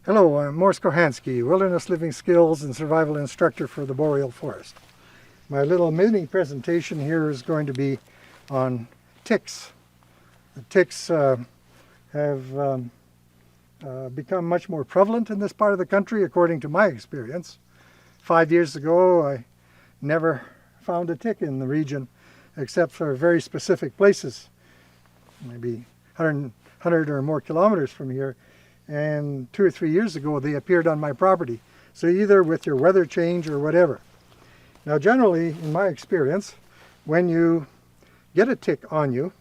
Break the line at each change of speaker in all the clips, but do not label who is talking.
Hello, I'm Morris Kochanski, Wilderness Living Skills and Survival Instructor for the Boreal Forest. My little mini presentation here is going to be on ticks. The ticks have become much more prevalent in this part of the country, according to my experience. 5 years ago, I never found a tick in the region, except for very specific places, maybe 100 or more kilometers from here. And 2 or 3 years ago they appeared on my property. So either with your weather change or whatever. Now generally, in my experience, when you get a tick on you,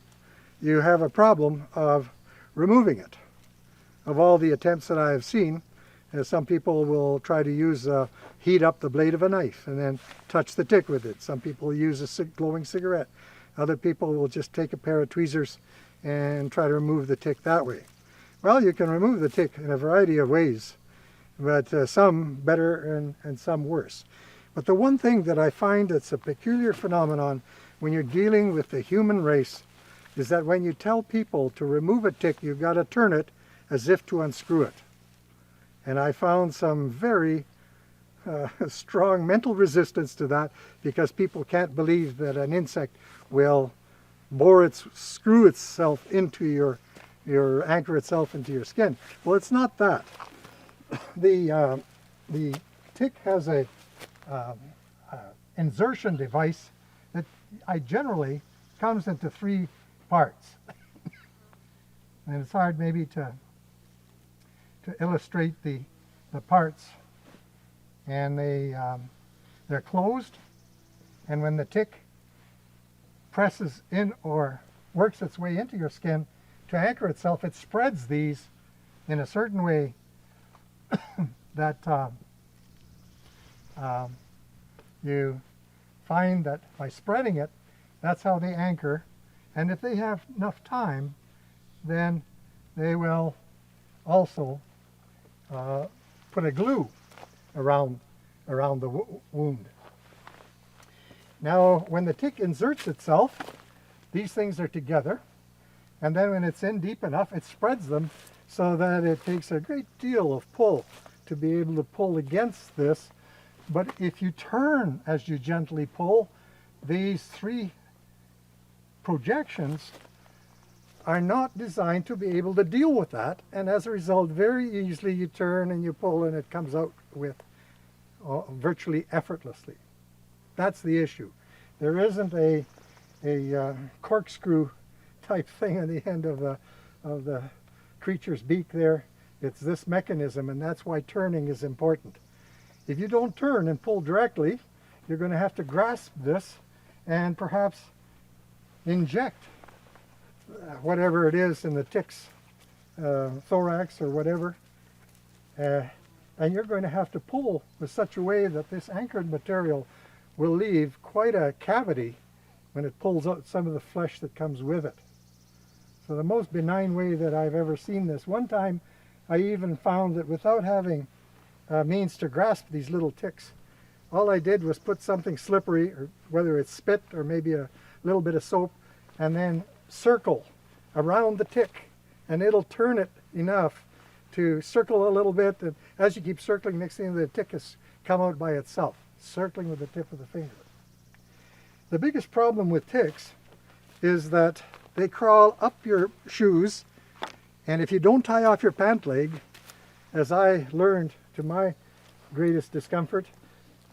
you have a problem of removing it. Of all the attempts that I have seen, some people will try to use heat up the blade of a knife and then touch the tick with it. Some people use a glowing cigarette. Other people will just take a pair of tweezers and try to remove the tick that way. Well, you can remove the tick in a variety of ways, but some better and some worse. But the one thing that I find that's a peculiar phenomenon when you're dealing with the human race is that when you tell people to remove a tick, you've got to turn it as if to unscrew it. And I found some very strong mental resistance to that, because people can't believe that an insect will screw itself into your anchor itself into your skin. Well, it's not that. The tick has a insertion device that generally comes into 3 parts. And it's hard maybe to illustrate the parts. And they're closed, and when the tick presses in or works its way into your skin to anchor itself, it spreads these in a certain way that you find that by spreading it, that's how they anchor. And if they have enough time, then they will also put a glue around the wound. Now, when the tick inserts itself, these things are together. And then when it's in deep enough, it spreads them so that it takes a great deal of pull to be able to pull against this. But if you turn as you gently pull, these 3 projections are not designed to be able to deal with that. And as a result, very easily you turn and you pull and it comes out with virtually effortlessly. That's the issue. There isn't a corkscrew type thing on the end of the creature's beak there. It's this mechanism, and that's why turning is important. If you don't turn and pull directly, you're going to have to grasp this and perhaps inject whatever it is in the tick's thorax or whatever, and you're going to have to pull with such a way that this anchored material will leave quite a cavity when it pulls out some of the flesh that comes with it. So the most benign way that I've ever seen this. One time I even found that without having means to grasp these little ticks, all I did was put something slippery, or whether it's spit or maybe a little bit of soap, and then circle around the tick, and it'll turn it enough to circle a little bit, and as you keep circling, next thing the tick has come out by itself, circling with the tip of the finger. The biggest problem with ticks is that they crawl up your shoes, and if you don't tie off your pant leg, as I learned to my greatest discomfort,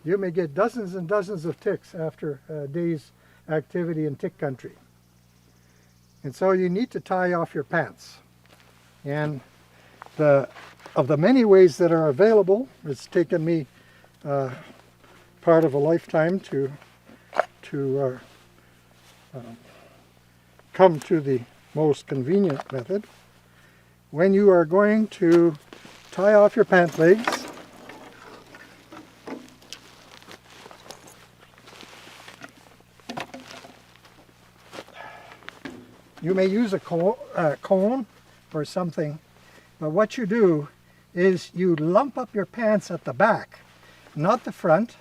you may get dozens and dozens of ticks after a day's activity in tick country. And so you need to tie off your pants. And of the many ways that are available, it's taken me part of a lifetime to come to the most convenient method. When you are going to tie off your pant legs, you may use a cone or something, but what you do is you lump up your pants at the back, not the front.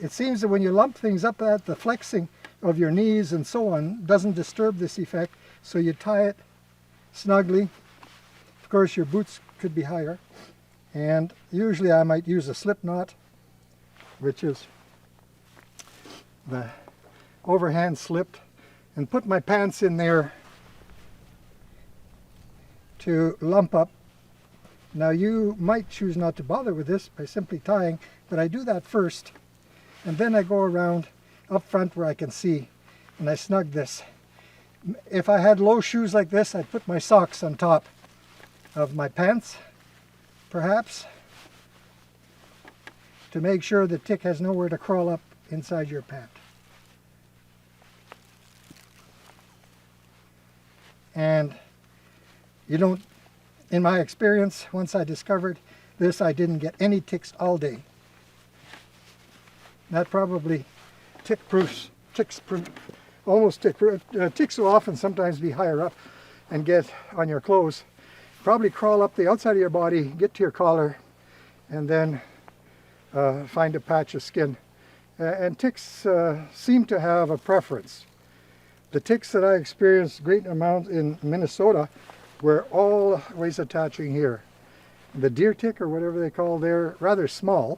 It seems that when you lump things up, that the flexing of your knees and so on doesn't disturb this effect, so you tie it snugly. Of course, your boots could be higher. And usually I might use a slip knot, which is the overhand slipped, and put my pants in there to lump up. Now you might choose not to bother with this by simply tying, but I do that first, and then I go around up front where I can see, and I snug this. If I had low shoes like this, I'd put my socks on top of my pants, perhaps, to make sure the tick has nowhere to crawl up inside your pant. And you don't, in my experience, once I discovered this, I didn't get any ticks all day. That probably almost tick-proof. Ticks will often sometimes be higher up and get on your clothes. Probably crawl up the outside of your body, get to your collar, and then find a patch of skin. And ticks seem to have a preference. The ticks that I experienced great amounts in Minnesota were always attaching here. The deer tick, or whatever they call, they're rather small,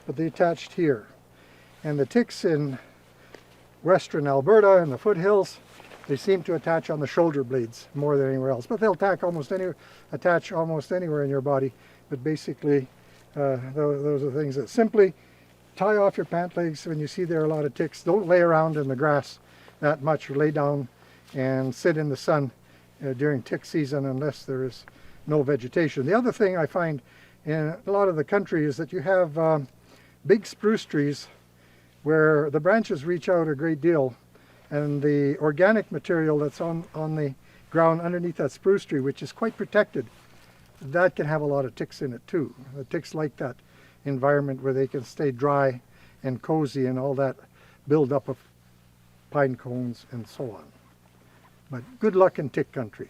but they attached here. And the ticks in western Alberta and the foothills, they seem to attach on the shoulder blades more than anywhere else. But they'll attach almost anywhere in your body. But basically, those are things that simply tie off your pant legs when you see there are a lot of ticks. Don't lay around in the grass that much, or lay down and sit in the sun during tick season unless there is no vegetation. The other thing I find in a lot of the country is that you have big spruce trees where the branches reach out a great deal, and the organic material that's on the ground underneath that spruce tree, which is quite protected, that can have a lot of ticks in it too. The ticks like that environment where they can stay dry and cozy and all that build up of pine cones and so on. But good luck in tick country.